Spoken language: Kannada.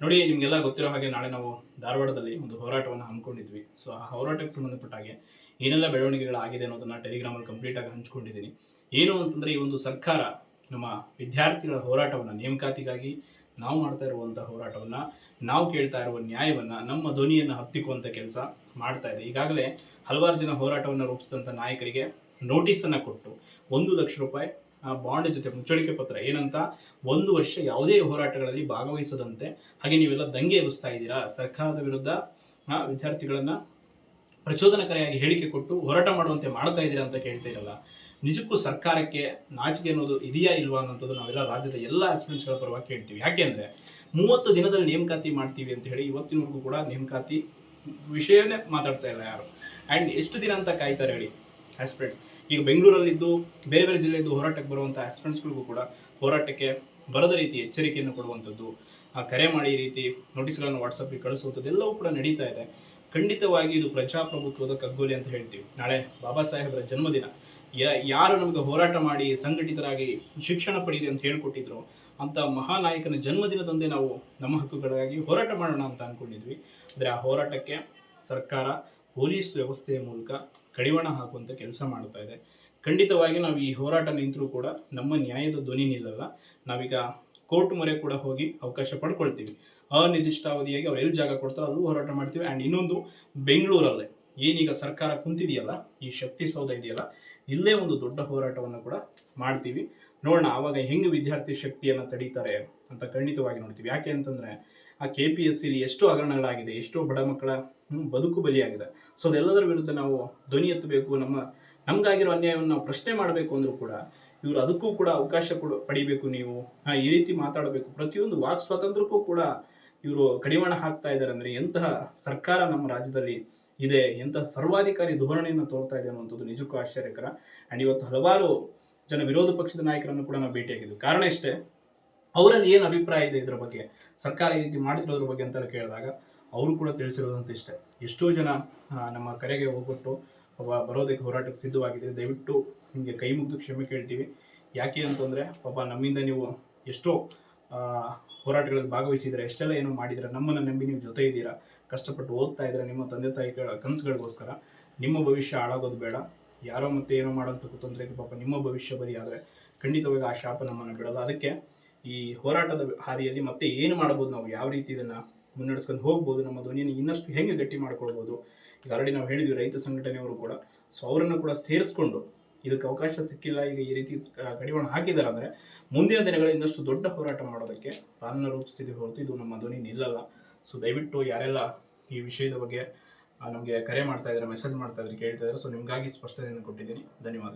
ನೋಡಿ, ನಿಮಗೆಲ್ಲ ಗೊತ್ತಿರೋ ಹಾಗೆ ನಾಳೆ ನಾವು ಧಾರವಾಡದಲ್ಲಿ ಒಂದು ಹೋರಾಟವನ್ನು ಹಮ್ಮಿಕೊಂಡಿದ್ವಿ. ಸೊ ಆ ಹೋರಾಟಕ್ಕೆ ಸಂಬಂಧಪಟ್ಟ ಹಾಗೆ ಏನೆಲ್ಲ ಬೆಳವಣಿಗೆಗಳಾಗಿದೆ ಅನ್ನೋದನ್ನ ಟೆಲಿಗ್ರಾಮಲ್ಲಿ ಕಂಪ್ಲೀಟ್ ಆಗಿ ಹಂಚ್ಕೊಂಡಿದ್ದೀನಿ. ಏನು ಅಂತಂದ್ರೆ, ಈ ಒಂದು ಸರ್ಕಾರ ನಮ್ಮ ವಿದ್ಯಾರ್ಥಿಗಳ ಹೋರಾಟವನ್ನು, ನೇಮಕಾತಿಗಾಗಿ ನಾವು ಮಾಡ್ತಾ ಇರುವಂಥ ಹೋರಾಟವನ್ನು, ನಾವು ಕೇಳ್ತಾ ಇರುವ ನ್ಯಾಯವನ್ನು, ನಮ್ಮ ಧ್ವನಿಯನ್ನು ಹತ್ತಿಕ್ಕುವಂಥ ಕೆಲಸ ಮಾಡ್ತಾ ಇದೆ. ಈಗಾಗಲೇ ಹಲವಾರು ಜನ ಹೋರಾಟವನ್ನು ರೂಪಿಸಿದಂಥ ನಾಯಕರಿಗೆ ನೋಟಿಸನ್ನು ಕೊಟ್ಟು 1 ಲಕ್ಷ ರೂಪಾಯಿ ಬಾಂಡ್ ಜೊತೆ ಮುಚ್ಚಳಿಕೆ ಪತ್ರ ಏನಂತ, 1 ವರ್ಷ ಯಾವುದೇ ಹೋರಾಟಗಳಲ್ಲಿ ಭಾಗವಹಿಸದಂತೆ, ಹಾಗೆ ನೀವೆಲ್ಲ ದಂಗೆ ಎಬ್ಬಿಸ್ತಾ ಇದ್ದೀರಾ, ಸರ್ಕಾರದ ವಿರುದ್ಧ ವಿದ್ಯಾರ್ಥಿಗಳನ್ನ ಪ್ರಚೋದನಕಾರಿಯಾಗಿ ಹೇಳಿಕೆ ಕೊಟ್ಟು ಹೋರಾಟ ಮಾಡುವಂತೆ ಮಾಡ್ತಾ ಇದ್ದೀರಾ ಅಂತ ಕೇಳ್ತಾ ಇರಲ್ಲ. ನಿಜಕ್ಕೂ ಸರ್ಕಾರಕ್ಕೆ ನಾಚಿಕೆ ಅನ್ನೋದು ಇದೆಯಾ ಇಲ್ವಾ ಅನ್ನೋದು ನಾವೆಲ್ಲ ರಾಜ್ಯದ ಎಲ್ಲ ಆಸ್ಪಿರೆಂಟ್ಸ್ಗಳ ಪರವಾಗಿ ಕೇಳ್ತೀವಿ. ಯಾಕೆಂದ್ರೆ 30 ದಿನದಲ್ಲಿ ನೇಮಕಾತಿ ಮಾಡ್ತೀವಿ ಅಂತ ಹೇಳಿ ಇವತ್ತಿನವರೆಗೂ ಕೂಡ ನೇಮಕಾತಿ ವಿಷಯನೇ ಮಾತಾಡ್ತಾ ಇಲ್ಲ ಯಾರು. ಆ್ಯಂಡ್ ಎಷ್ಟು ದಿನ ಅಂತ ಕಾಯ್ತಾರೆ ಹೇಳಿ ಆಸ್ಪಿರೆಂಟ್ಸ್. ಈಗ ಬೆಂಗಳೂರಲ್ಲಿದ್ದು ಬೇರೆ ಬೇರೆ ಜಿಲ್ಲೆಯದ್ದು ಹೋರಾಟಕ್ಕೆ ಬರುವಂಥ ಆಸ್ಪಿರೆಂಟ್ಸ್ಗಳಿಗೂ ಕೂಡ ಹೋರಾಟಕ್ಕೆ ಬರದ ರೀತಿ ಎಚ್ಚರಿಕೆಯನ್ನು ಕೊಡುವಂಥದ್ದು, ಕರೆ ಮಾಡಿ ಈ ರೀತಿ ನೋಟಿಸ್ಗಳನ್ನು ವಾಟ್ಸಪ್ಗೆ ಕಳಿಸುವಂಥದ್ದು ಎಲ್ಲವೂ ಕೂಡ ನಡೀತಾ ಇದೆ. ಖಂಡಿತವಾಗಿ ಇದು ಪ್ರಜಾಪ್ರಭುತ್ವದ ಕಗ್ಗೊಲೆ ಅಂತ ಹೇಳ್ತೀವಿ. ನಾಳೆ ಬಾಬಾ ಸಾಹೇಬರ ಜನ್ಮದಿನ, ಯಾರು ನಮಗೆ ಹೋರಾಟ ಮಾಡಿ ಸಂಘಟಿತರಾಗಿ ಶಿಕ್ಷಣ ಪಡೀರಿ ಅಂತ ಹೇಳ್ಕೊಟ್ಟಿದ್ರು, ಅಂತ ಮಹಾನಾಯಕನ ಜನ್ಮದಿನದಂದೇ ನಾವು ನಮ್ಮ ಹಕ್ಕುಗಳಿಗಾಗಿ ಹೋರಾಟ ಮಾಡೋಣ ಅಂತ ಅಂದ್ಕೊಂಡಿದ್ವಿ. ಆದರೆ ಆ ಹೋರಾಟಕ್ಕೆ ಸರ್ಕಾರ ಪೊಲೀಸ್ ವ್ಯವಸ್ಥೆಯ ಮೂಲಕ ಕಡಿವಾಣ ಹಾಕುವಂಥ ಕೆಲಸ ಮಾಡ್ತಾ ಇದೆ. ಖಂಡಿತವಾಗಿ ನಾವು ಈ ಹೋರಾಟ ನಿಂತರೂ ಕೂಡ ನಮ್ಮ ನ್ಯಾಯದ ಧ್ವನಿ ನಿಲ್ಲಲ್ಲ. ನಾವೀಗ ಕೋರ್ಟ್ ಮೊರೆ ಕೂಡ ಹೋಗಿ ಅವಕಾಶ ಪಡ್ಕೊಳ್ತೀವಿ. ಅನಿರ್ದಿಷ್ಟಾವಧಿಯಾಗಿ ಅವ್ರು ಎಲ್ಲಿ ಜಾಗ ಕೊಡ್ತಾರೋ ಅಲ್ಲೂ ಹೋರಾಟ ಮಾಡ್ತೀವಿ. ಆ್ಯಂಡ್ ಇನ್ನೊಂದು, ಬೆಂಗಳೂರಲ್ಲೇ ಏನೀಗ ಸರ್ಕಾರ ಕುಂತಿದೆಯಲ್ಲ, ಈ ಶಕ್ತಿ ಸೌಧ ಇದೆಯಲ್ಲ, ಇಲ್ಲೇ ಒಂದು ದೊಡ್ಡ ಹೋರಾಟವನ್ನು ಕೂಡ ಮಾಡ್ತೀವಿ. ನೋಡೋಣ ಆವಾಗ ಹೆಂಗೆ ವಿದ್ಯಾರ್ಥಿ ಶಕ್ತಿಯನ್ನು ತಡೀತಾರೆ ಅಂತ ಖಂಡಿತವಾಗಿ ನೋಡ್ತೀವಿ. ಯಾಕೆ ಅಂತಂದರೆ, ಆ KPSCಲಿ ಎಷ್ಟೋ ಹಗರಣಗಳಾಗಿದೆ, ಎಷ್ಟೋ ಬಡ ಮಕ್ಕಳ ಬದುಕು ಬಲಿಯಾಗಿದೆ. ಸೊ ಅದೆಲ್ಲದರ ವಿರುದ್ಧ ನಾವು ಧ್ವನಿ ಎತ್ತಬೇಕು, ನಮಗಾಗಿರೋ ಅನ್ಯಾಯವನ್ನು ನಾವು ಪ್ರಶ್ನೆ ಮಾಡಬೇಕು ಅಂದರೂ ಕೂಡ ಇವರು ಅದಕ್ಕೂ ಕೂಡ ಅವಕಾಶ ಪಡಿಬೇಕು. ನೀವು ಈ ರೀತಿ ಮಾತಾಡಬೇಕು, ಪ್ರತಿಯೊಂದು ವಾಕ್ ಸ್ವಾತಂತ್ರ್ಯಕ್ಕೂ ಕೂಡ ಇವರು ಕಡಿವಾಣ ಹಾಕ್ತಾ ಇದ್ದಾರೆ ಅಂದರೆ ಎಂತಹ ಸರ್ಕಾರ ನಮ್ಮ ರಾಜ್ಯದಲ್ಲಿ ಇದೆ, ಎಂತಹ ಸರ್ವಾಧಿಕಾರಿ ಧೋರಣೆಯನ್ನು ತೋರ್ತಾ ಇದೆ ಅನ್ನುವಂಥದ್ದು ನಿಜಕ್ಕೂ ಆಶ್ಚರ್ಯಕರ. ಆ್ಯಂಡ್ ಇವತ್ತು ಹಲವಾರು ಜನ ವಿರೋಧ ಪಕ್ಷದ ನಾಯಕರನ್ನು ಕೂಡ ನಾವು ಭೇಟಿಯಾಗಿದ್ವಿ. ಕಾರಣ ಇಷ್ಟೇ, ಅವರಲ್ಲಿ ಏನು ಅಭಿಪ್ರಾಯ ಇದೆ ಇದರ ಬಗ್ಗೆ, ಸರ್ಕಾರ ಈ ರೀತಿ ಮಾಡ್ತಿರೋದ್ರ ಬಗ್ಗೆ ಅಂತೆಲ್ಲ ಕೇಳಿದಾಗ ಅವರು ಕೂಡ ತಿಳಿಸಿರೋದಂತ ಇಷ್ಟೇ. ಎಷ್ಟೋ ಜನ ನಮ್ಮ ಕರೆಗೆ ಹೋಗ್ಬಿಟ್ಟು ಬರೋದಕ್ಕೆ ಹೋರಾಟಕ್ಕೆ ಸಿದ್ಧವಾಗಿದ್ದೀರಿ, ದಯವಿಟ್ಟು ನಿಮಗೆ ಕೈ ಮುಗಿದು ಕ್ಷಮೆ ಕೇಳ್ತೀವಿ. ಯಾಕೆ ಅಂತಂದರೆ, ಪಾಪ ನಮ್ಮಿಂದ ನೀವು ಎಷ್ಟೋ ಹೋರಾಟಗಳಲ್ಲಿ ಭಾಗವಹಿಸಿದರೆ, ಎಷ್ಟೆಲ್ಲ ಏನೋ ಮಾಡಿದರೆ, ನಮ್ಮನ್ನು ನಂಬಿ ನೀವು ಜೊತೆ ಇದ್ದೀರಾ, ಕಷ್ಟಪಟ್ಟು ಓದ್ತಾ ಇದ್ದಾರೆ ನಿಮ್ಮ ತಂದೆ ತಾಯಿಗಳ ಕನಸುಗಳಿಗೋಸ್ಕರ. ನಿಮ್ಮ ಭವಿಷ್ಯ ಹಾಳಾಗೋದು ಬೇಡ. ಯಾರೋ ಮತ್ತೆ ಏನೋ ಮಾಡೋಂಥ ಕುತಂತ್ರಕ್ಕೆ ಪಾಪ ನಿಮ್ಮ ಭವಿಷ್ಯ ಬರಿ ಆದರೆ ಖಂಡಿತವಾಗಿ ಆ ಶಾಪ ನಮ್ಮನ್ನು ಬಿಡೋದು. ಅದಕ್ಕೆ ಈ ಹೋರಾಟದ ಹಾದಿಯಲ್ಲಿ ಮತ್ತೆ ಏನು ಮಾಡ್ಬೋದು, ನಾವು ಯಾವ ರೀತಿ ಇದನ್ನು ಮುನ್ನಡೆಸ್ಕೊಂಡು ಹೋಗ್ಬೋದು, ನಮ್ಮ ಧ್ವನಿಯನ್ನು ಇನ್ನಷ್ಟು ಹೆಂಗೆ ಗಟ್ಟಿ ಮಾಡ್ಕೊಳ್ಬೋದು. ಈಗ ಆಲ್ರೆಡಿ ನಾವು ಹೇಳಿದ್ವಿ ರೈತ ಸಂಘಟನೆಯವರು ಕೂಡ, ಸೊ ಅವರನ್ನು ಕೂಡ ಸೇರಿಸ್ಕೊಂಡು ಇದಕ್ಕೆ ಅವಕಾಶ ಸಿಕ್ಕಿಲ್ಲ, ಈಗ ಈ ರೀತಿ ಕಡಿವಾಣ ಹಾಕಿದ್ದಾರೆ ಅಂದರೆ ಮುಂದಿನ ದಿನಗಳಲ್ಲಿ ಇನ್ನಷ್ಟು ದೊಡ್ಡ ಹೋರಾಟ ಮಾಡೋದಕ್ಕೆ ಪ್ಲಾನ್ನ ರೂಪಿಸ್ತಿದ್ದೀವಿ ಹೊರತು ಇದು ನಮ್ಮ ಧ್ವನಿ ನಿಲ್ಲಲ್ಲ. ಸೊ ದಯವಿಟ್ಟು ಯಾರೆಲ್ಲ ಈ ವಿಷಯದ ಬಗ್ಗೆ ನಮಗೆ ಕರೆ ಮಾಡ್ತಾ ಇದ್ದಾರೆ, ಮೆಸೇಜ್ ಮಾಡ್ತಾ ಇದ್ದಾರೆ, ಕೇಳ್ತಾ ಇದ್ದಾರೆ, ಸೊ ನಿಮಗಾಗಿ ಸ್ಪಷ್ಟನೆಯನ್ನು ಕೊಟ್ಟಿದ್ದೀನಿ. ಧನ್ಯವಾದ.